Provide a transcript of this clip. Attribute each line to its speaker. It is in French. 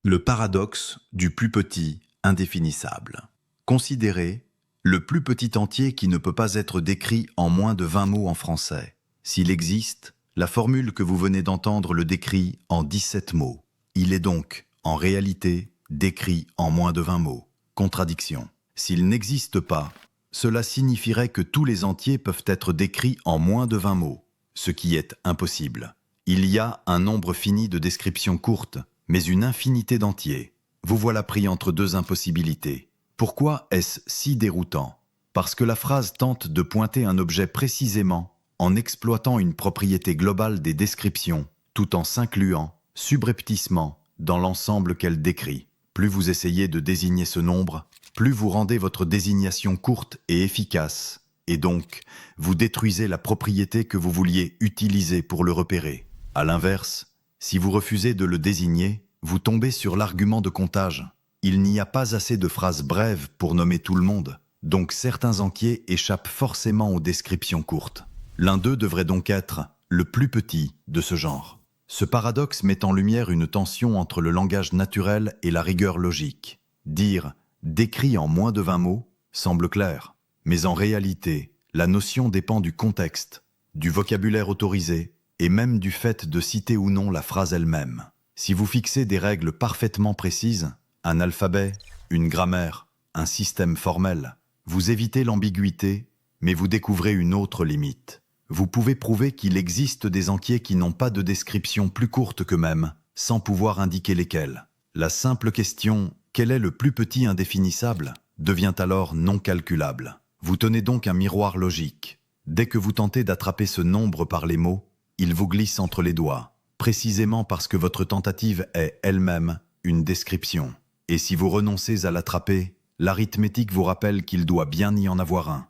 Speaker 1: Le paradoxe du plus petit indéfinissable. Considérez le plus petit entier qui ne peut pas être décrit en moins de 20 mots en français. S'il existe, la formule que vous venez d'entendre le décrit en 17 mots. Il est donc, en réalité, décrit en moins de 20 mots. Contradiction. S'il n'existe pas, cela signifierait que tous les entiers peuvent être décrits en moins de 20 mots, ce qui est impossible. Il y a un nombre fini de descriptions courtes, mais une infinité d'entiers. Vous voilà pris entre deux impossibilités. Pourquoi est-ce si déroutant? Parce que la phrase tente de pointer un objet précisément en exploitant une propriété globale des descriptions, tout en s'incluant subrepticement dans l'ensemble qu'elle décrit. Plus vous essayez de désigner ce nombre, plus vous rendez votre désignation courte et efficace, et donc vous détruisez la propriété que vous vouliez utiliser pour le repérer. À l'inverse, si vous refusez de le désigner, vous tombez sur l'argument de comptage. Il n'y a pas assez de phrases brèves pour nommer tout le monde, donc certains entiers échappent forcément aux descriptions courtes. L'un d'eux devrait donc être le plus petit de ce genre. Ce paradoxe met en lumière une tension entre le langage naturel et la rigueur logique. Dire « décrit en moins de 20 mots » semble clair, mais en réalité, la notion dépend du contexte, du vocabulaire autorisé, et même du fait de citer ou non la phrase elle-même. Si vous fixez des règles parfaitement précises, un alphabet, une grammaire, un système formel, vous évitez l'ambiguïté, mais vous découvrez une autre limite. Vous pouvez prouver qu'il existe des entiers qui n'ont pas de description plus courte qu'eux-mêmes, sans pouvoir indiquer lesquels. La simple question « quel est le plus petit indéfinissable ?» devient alors non calculable. Vous tenez donc un miroir logique. Dès que vous tentez d'attraper ce nombre par les mots, il vous glisse entre les doigts, précisément parce que votre tentative est elle-même une description. Et si vous renoncez à l'attraper, l'arithmétique vous rappelle qu'il doit bien y en avoir un.